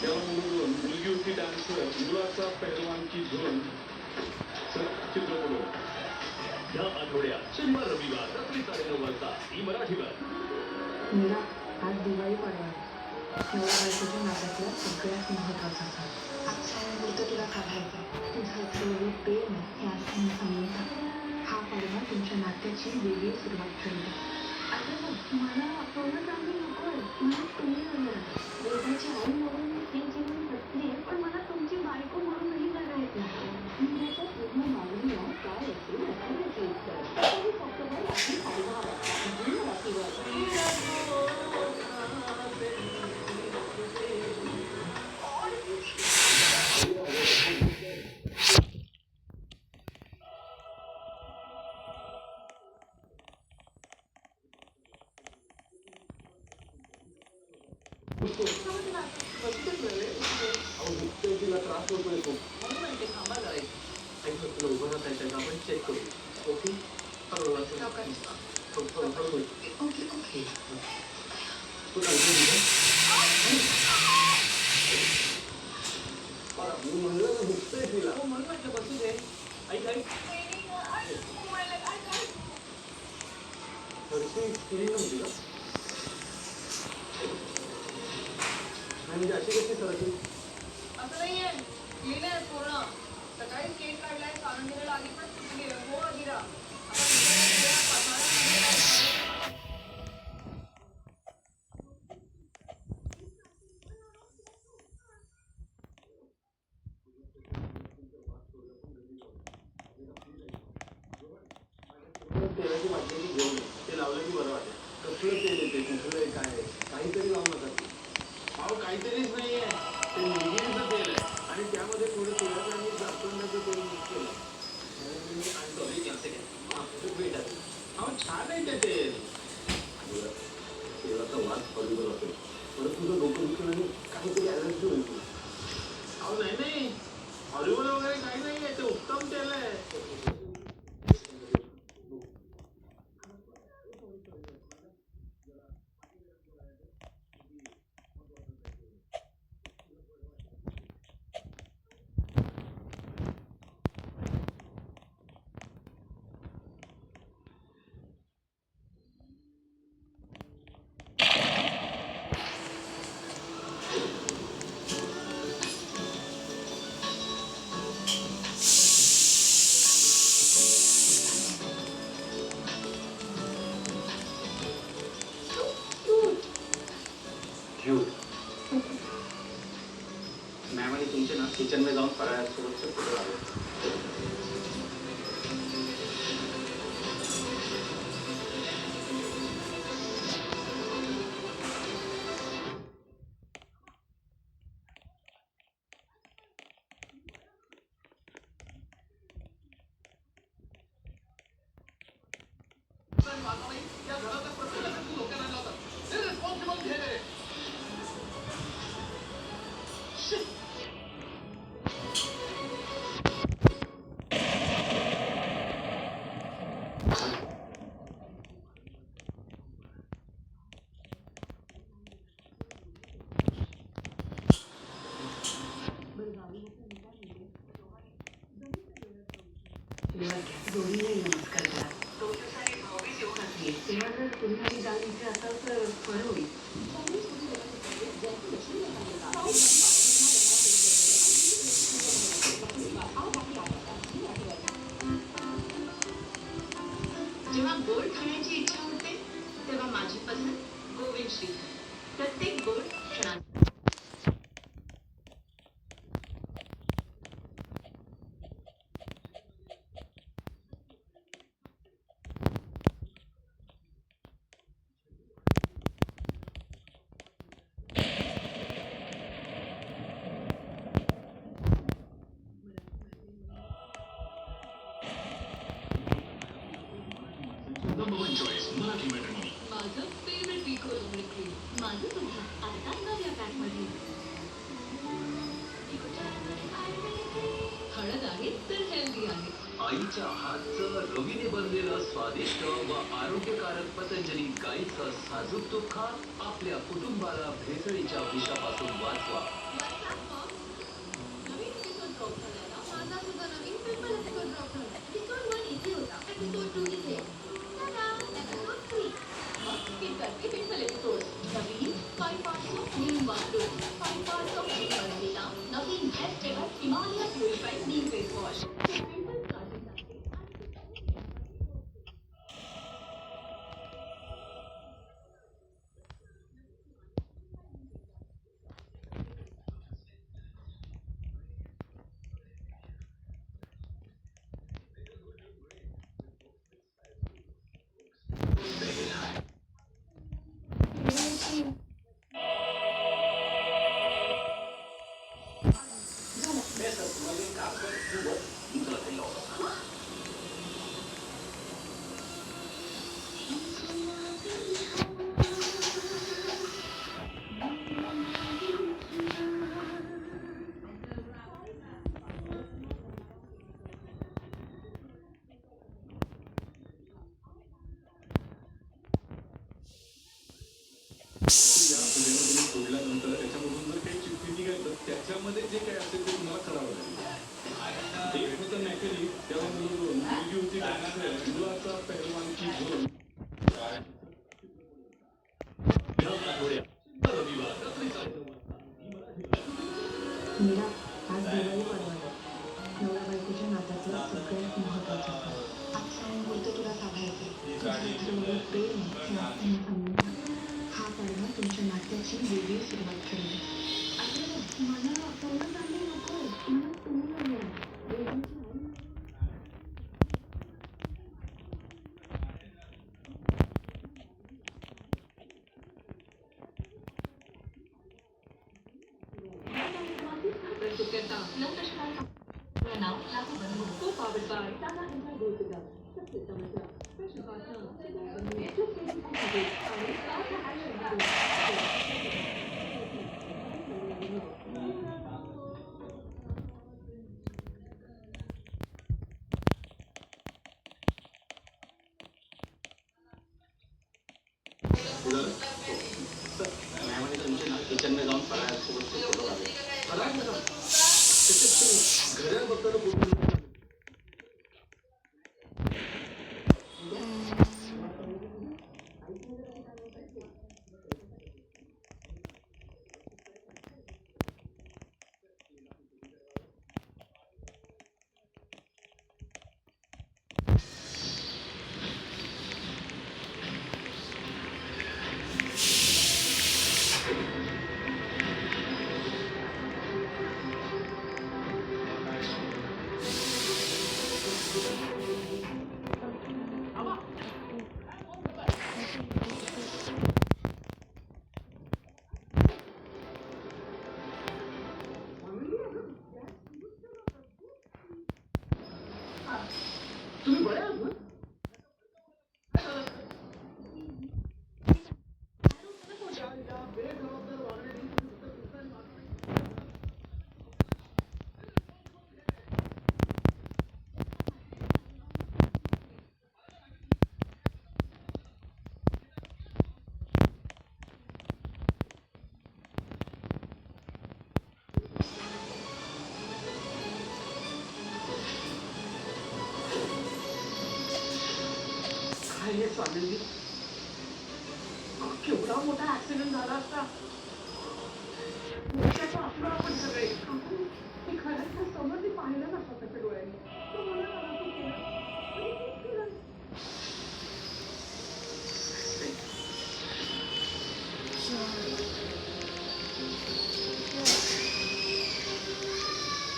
तेव्हा मुलगी होती डान्सर, मुलाचा पहलवानची झोन चित्रपट. या आठवड्यात शनिवार रविवार रात्री 9:30 वाजता ही मराठीवर. मीरा, आज दिवाळी पडवा नवरा बायकोच्या नात्यातला सगळ्यात महत्वाचा सण. आजचा मुहूर्त तुला काढायचा. तुझं असलेलं प्रेम हे आस्थाने सांगून टाक. हा पडवा तुमच्या नात्याची वेगळी सुरुवात ठरली. अगं मला सोनं चांगली नकोय, मला तुम्ही हवं. वेदाची आई म्हणून हे जीवन जगते, पण मला तुमची बायको म्हणूनही जगायचं आहे. मीराच्या पूर्ण मागणीला काय असेल नक्की फक्त रात्री 10:30 वाजता मराठीवर. तिला त्रास होतोय खूप. म्हणून म्हणते थांबा जरा एक तुला उभं राहता येतं का आपण चेक करू. ओके हळूहळू हळूहळू. Okay okay. तू काय मी म्हणलं ना दुखतंय तिला. हो म्हणून म्हटलं बसू दे. ऐक ऐक थोडीशी फिलिंग नव्हती का? म्हणजे अशी कशी सरकी? असं नाहीये, क्लीन आहे पूर्ण. सकाळी केक काढलाय, काढून दिलेला आधी पण फुटली आहे. हो अगिरा. तेलाची बाटली घेऊन ते लावलं की बरं वाटेल. कसलं तेल येते, कुठलं काय आहे, काहीतरी लावू नका. अहो काहीतरीच नाहीये, ते निलगिरीचं तेल आहे आणि त्यामध्ये थोडं तेलाचं आणि जास्वंदाचं तेल मिक्स केलं. मी आणतो भेटत. अहो छान आहे ते तेल. तेलाचा वास हॉरिबल असेल, परत तुझं डोकं दुखून आणि काहीतरी ॲलर्जी होईल. अहो नाही नाही, हॉरिबल वगैरे काही नाही आहे, ते उत्तम तेल आहे. मॅम आणि तुमचे ना किचन में जाऊन फराळासोबत फोटो लावले. दोन्हीही नमस्कार करा. तुमचं सारी भावबीज येऊन असली तेव्हा जर तुम्ही आणि दाल इथे असाल तर बरं होईल. जेव्हा गोड खाण्याची इच्छा होते तेव्हा माझी पसंत गोविंद श्रीखंड. प्रत्येक गोड क्षणात. Number 1 choice Marathi matrimony. माझं फेवरेट पिको लिक्विड क्रीम. माझं सुद्धा आता नव्या पॅकमध्ये. हळद आहे तर हेल्दी आहे. आईच्या हातचं रवीने बनलेलं स्वादिष्ट व आरोग्यकारक पतंजली गाईचं साजूक तूप खा. आपल्या कुटुंबाला भेसळीच्या विषापासून वाचवा. या सगळ्यांना तुम्ही सोडल्यानंतर त्याच्यामधून जर काही चिठ्ठी निघायचं त्याच्यामध्ये जे काही असेल ते तुम्हाला करावं लागेल. एक होतं नॅकली तेव्हा मुलगी होती मुलाचा पहलवान की झोन मीरा, आज दिवाळी पाडवा आहे. नवरा बायकोच्या नात्यातला सगळ्यात महत्त्वाचा सण. आजचा मुहूर्त तुला साधायचा. तुझ्या हातावर प्रेम आहे हे आज त्यांना सांगून टाक. हा पाडवा तुमच्या नात्याची वेगळी सुरुवात करेल. अगं, मला पहिलं चांगली नको, मला तुम्ही हवं. वेगळीच नाही. Co-powered by Tata Inter Gold सबसे समझदार स्पेशल पार्टनर नेटवर्क के आणि Tata Action मॅमने तुमच्या ना किचनला जाऊन फराळासोबत फोटो काढले. फराळ कसा? त्याच्यात घड्याळ बघताना बोलतो. तुम्ही बरे आहात ना? बेजबाबदार वागण्याने काय हे स्वामींनी केवढा मोठा ऍक्सिडेंट झाला असता. मोक्याचं असणार आपण सगळे. मी खरंच समोर मी पाहिलं ना स्वतःच्या डोळ्यांनी. तो मला नव्हतं केलं. आणि तेच केलं.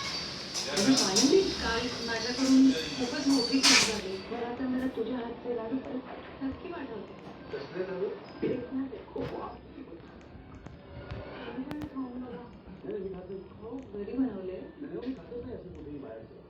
फायनली काल माझ्याकडून खूपच मोठी चूक झाली. तर आता मला तुझ्या हातचे लाडू परत नक्की पाठवते. कसले लाडू? तेच ना ते. खूप वा. तुम्ही पण खाऊन बघा. नाही, मी खातो. हो, घरी बनवले. नाही, मी खातच नाही असं कुठेही बाहेरचं.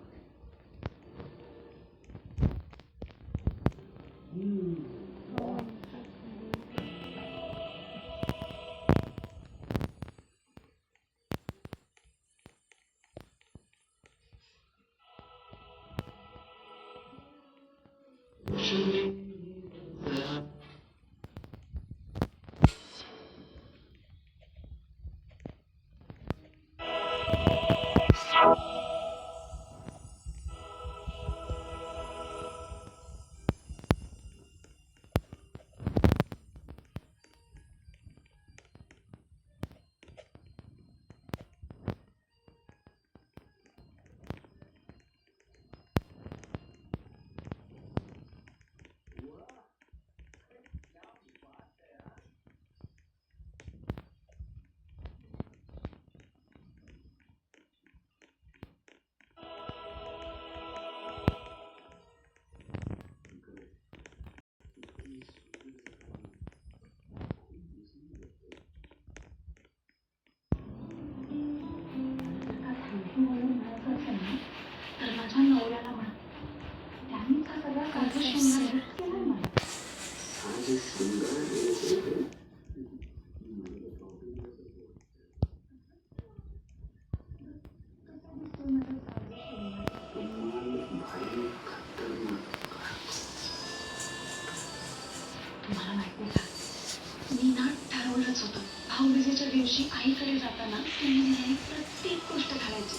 जशी आईकडे जाताना तुम्ही नेहमी प्रत्येक गोष्ट घालायची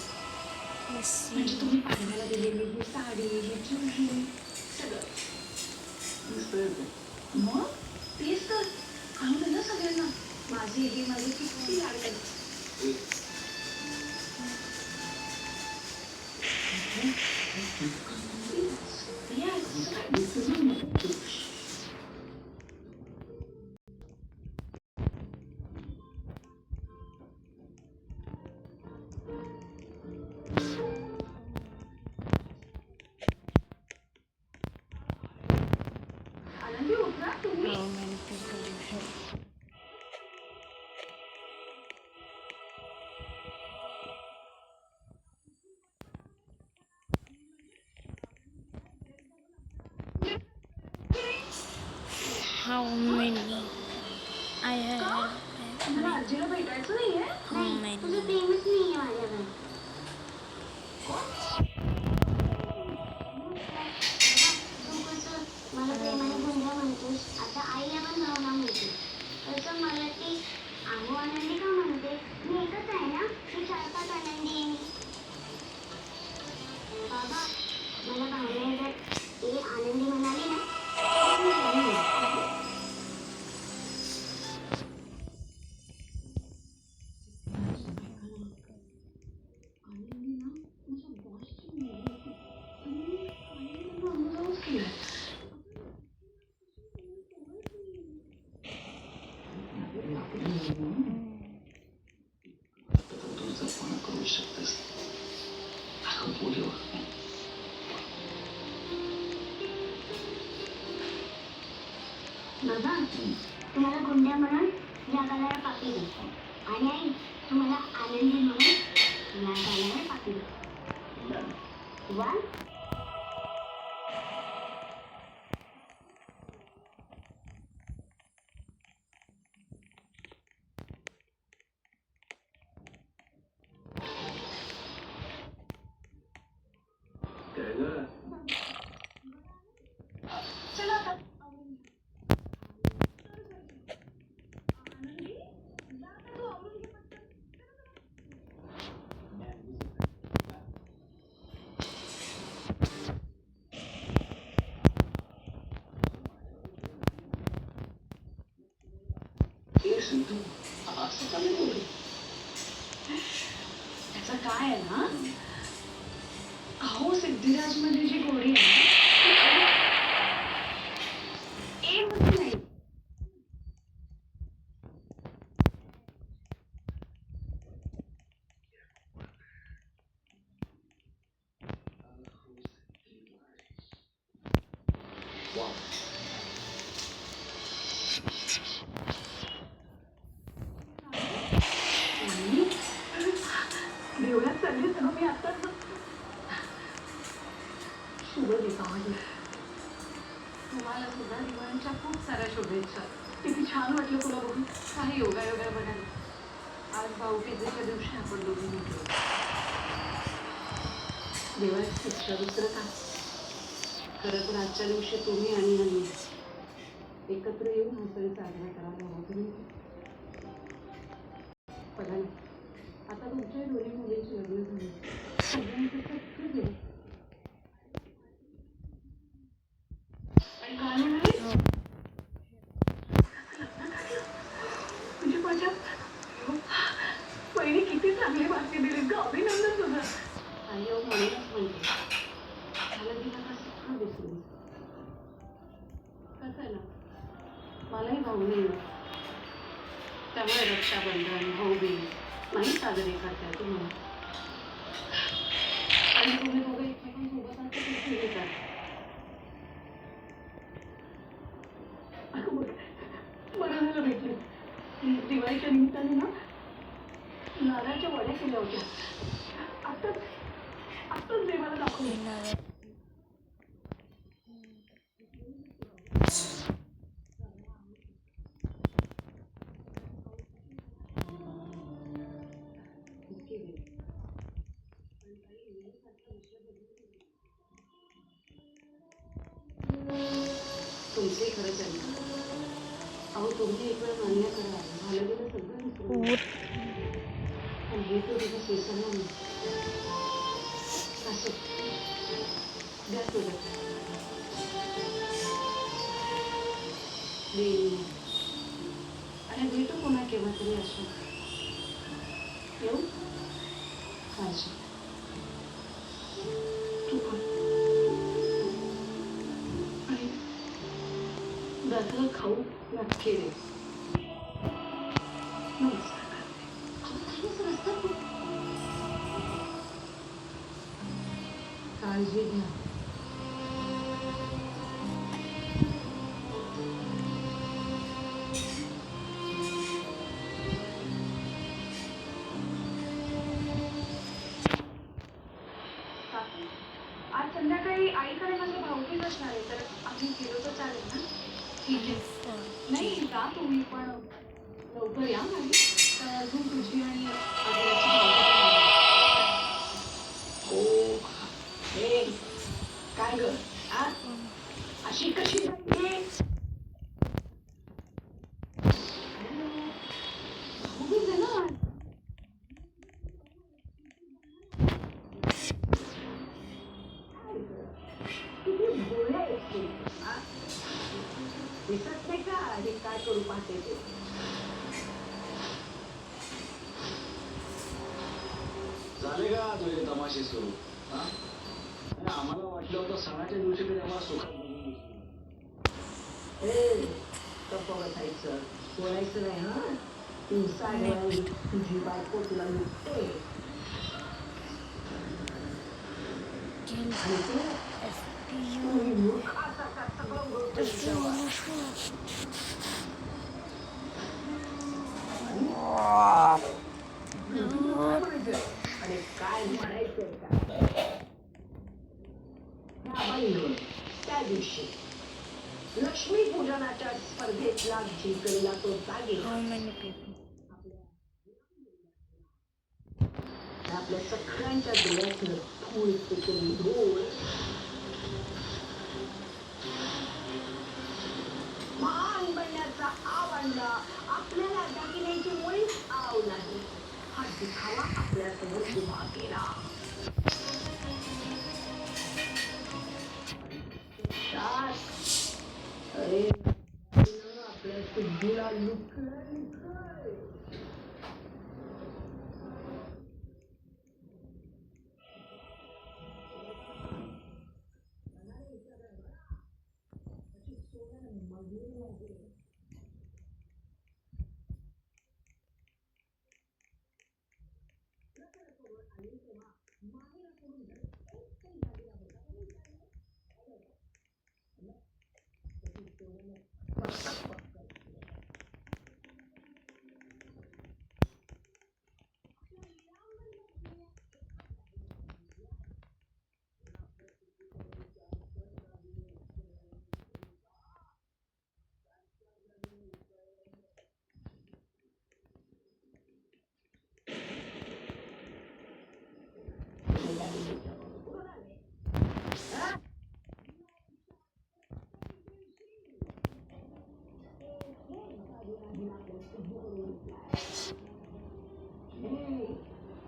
म्हणजे तुम्ही पाडव्याला दिलेली ही साडी ही ज्वेलरी सगळं. दिसतंय ते. मग तेच तर आणून दे ना सगळ्यांना. माझे हे माझे किती लाड करते. आनंदी उठला तुम्ही. How many? I have मला आजीला भेटायचं नाहीये. how many? प्रेमच नाहीये माझ्यावर. मला प्रेमाने गुंड्या म्हणतोस आता आईला पण भावना म्हणते तसं मला ती आहो आनंदी का म्हणते मी एकच आहे ना मी 4-5 आनंदी आहे मी. बाबा मला भावना जर ती आनंदी म्हणाली ना करू शकतेस अगं बोलव. बाबा तुम्हाला गुंड्या म्हणून या गालाला पापी देतो आणि आई तुम्हाला आनंदी म्हणून या गालाला पापी देतो. वा काय गं? चला आता. हे सिद्धू असं का नाही बोलली? त्याचं काय आहे ना अहो सिद्धिराज मध्ये जी गोडी आहे ना ती ए मध्ये नाही. वा देवळात चालली तर मी आता शुभ दीपावली. तुम्हाला सुद्धा दिवाळीच्या खूप साऱ्या शुभेच्छा. किती छान वाटलं तुला बघून. काही योगायोगा बघायला. आज भाऊबीजेच्या दिवशी आपण दोघी भेटलो. देवाची दुसरं काय. खरं तर आजच्या दिवशी तुम्ही आणि आम्ही एकत्र येऊन हा सण साजरा करायला हवा. तुम्ही बघा ना आता तुमच्या दोन्ही मुलींची लग्न झाली. सगळ्यांचं सगळं गेलं आणि काय म्हणाली म्हणजे माझ्या पहिली किती चांगली बातमी दिली ग. अभिनंदन तुझं. आणि म्हणूनच म्हणते मला तिला का सगळं दिसून कसं आहे ना मलाही भाऊ नाही त्यामुळे रक्षाबंधन भाऊबीज नाही साजरे करता तुम्हाला. आणि तुम्ही दोघं एकमेकांसोबत असं किती घेतात. बरं झालं भेटले. दिवाळीच्या निमित्ताने ना नारळाच्या वड्या केल्या होत्या. आत्ताच देवाला दाखवले. तुमचे खरं त्यांना अहो तुम्ही एक वेळ मान्य करा. झालं गेलं सगळं विसरून भेट तुझं विसरलं नाही असो द्या तुझं देऊ आणि भेटू पुन्हा केव्हा तरी असो येऊ काळजी तू पण आणि दादाला खाऊ नक्की दे नमस्कार काळजी घ्या आज संध्याकाळी आईकडे माझं भाऊकीच असणार आहे तर आम्ही गेलो तर चालेल ना ठीक आहे नाही का तुम्ही पण लवकर या नाही तर अजून तुझी आणि आजोबाची भावकी हो हे काय ग आ अशी कशी झाली भाऊबीज आहे ना किती बोलले असते दिसत नाही का हे काय करू पाहते ते झाले का तुझे तमाशे सुरू हा आणि आम्हाला वाटलं होतं सणाच्या दिवशी तरी आम्हाला सुखात बघून दिसली. ए गप्प बसायचं बोलायचं नाही हा तू साडवाई तुझी बायको तुला लुटते आणि तू मूर्खासारखा सगळं बोलतोस तेव्हा. आणि काय म्हणायचं का ह्या बाईनं त्या दिवशी लक्ष्मी पूजनाच्या स्पर्धेतला जिंकलेला तो जागे How many people? आपल्या सगळ्यांच्या डोळ्यातलं धूळ पेटून धूळ महान बनण्याचा आव आणला आपल्याला दागिन्यांची मुळीच आव नाही हा दिखावा आपल्यासमोर उभा केला अरे आपल्या सिद्धीला लुटलं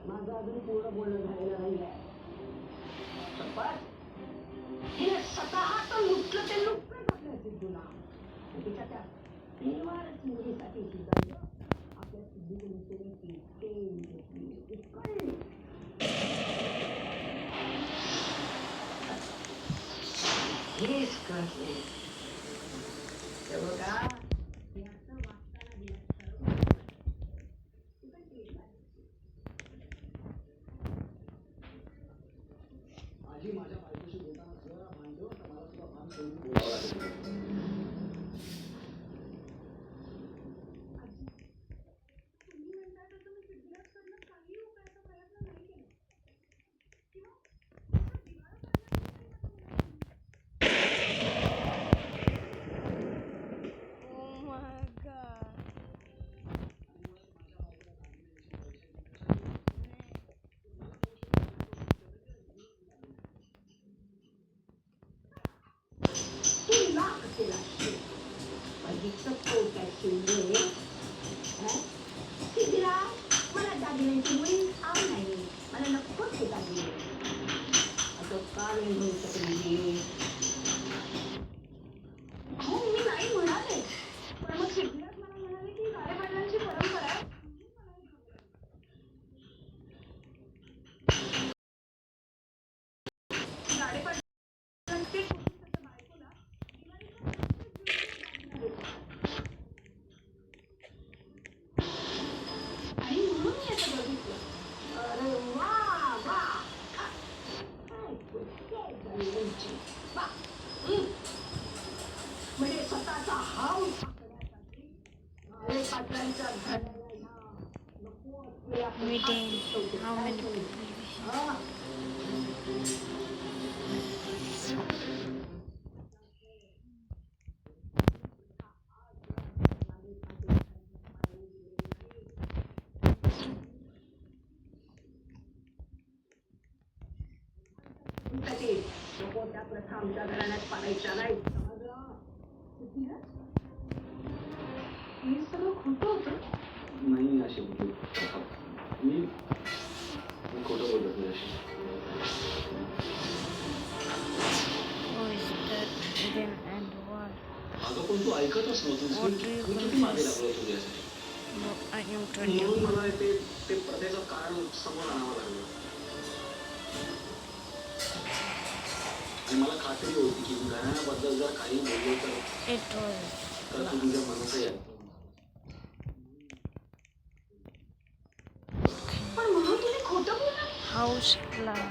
माझं अजून पूर्ण बोलणं झालेलं नाही आहे हिने स्वतः तर लुटलं ते लुटलंच आपल्या सिद्धूला तिच्या त्या तीनवारच मुलीसाठी सुद्धा आपल्या सिद्धूकडून सोन्याची चेन घेतली इतकं हेच कळले हे बघा हे असं वागताना दिला आजी माझ्या बायकोशी बोलताना जरा भांडलो तर मला तुला भान करून बोलावं लागेल तुम्ही म्हणता तसं मी सिद्धराजकडनं काही उपायाचा प्रयत्न नाही केला किंवा त्याचा दिवाळा Oh my god. तू लाख केला बघितलं पोटाची सिद्धीला मला दागिन्यांची मुळी मला नक्कोच हे लागली आता का नाही होऊ शकली हो मी नाही म्हणाले पण मग सिद्धिराज मला म्हणाले की गाडेपाटलांची परंपरा आहे गाडेपाटलांचे त्याच्या बायकोला आणि म्हणून मी असं बघितलं अरे वा वा म्हणजे स्वतःचा हाव पाटलांच्या Meeting. How many people? नको त्या प्रथा आमच्या घराण्यात पाडायच्या नाही हे सगळं खोटं होतं नाही अशी मी खोटं बोलत नाही अशी Who is that? Them and what? अगं पण तू ऐकतच नव्हतं मी किती मागे लागलो होतो यासाठी No, I am telling म्हणून you. मला ते प्रथेचं कारण समोर आणावं लागलं आणि मला खात्री होती की घराण्याबद्दल जर काही बोललो It was तर तू तुझ्या मनाचं आहे पण म्हणून तुम्ही खोटं बोलला house club.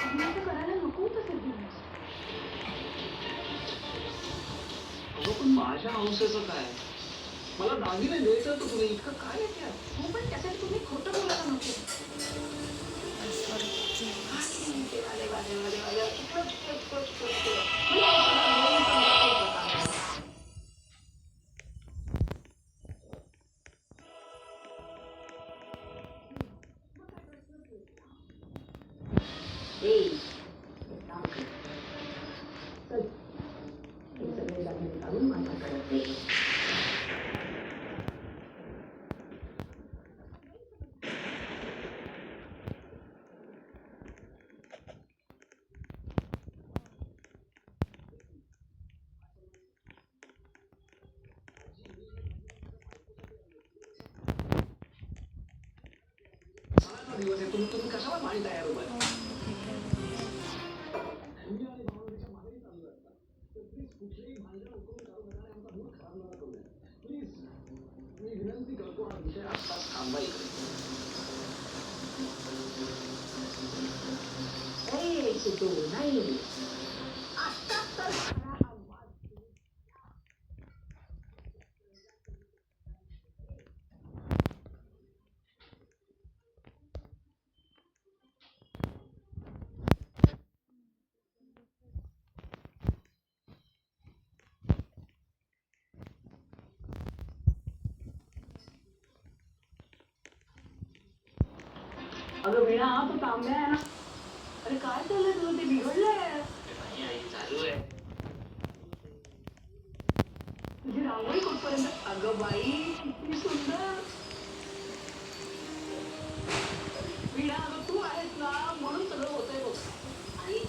मी असं करायला नको होतं सिद्धिराज अगं पण माझ्या हौसेचं काय मला दागिने द्यायचं होतं तुला इतकं काय आहे त्यात हो पण त्यासाठी तुम्ही खोटं बोलायला नको दिवस आहे तुम्ही कशाला पाणी तयार उभा विनंती करतो हा विषय आत्ताच थांबा इकडे नाही अगं वीणा तू तांब्या आहे ना अरे काय चाललंय तुझं ते बिघडलंय चालू आहे तुझी रांगोळी कुठपर्यंत अगं बाई किती सुंदर वीणा अगं तू आहेस ना म्हणून सगळं होतंय बघ आणि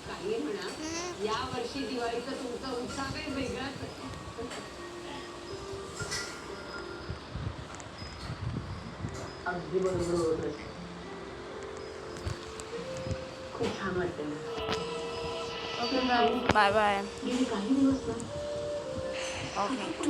काही म्हणा या वर्षी दिवाळीचा तुमचा उत्साह काही वेगळाच आहे अगदी बरोबर होत खूप छान वाटतं Okay, bye. Bye bye. गेली काही दिवस ना Okay.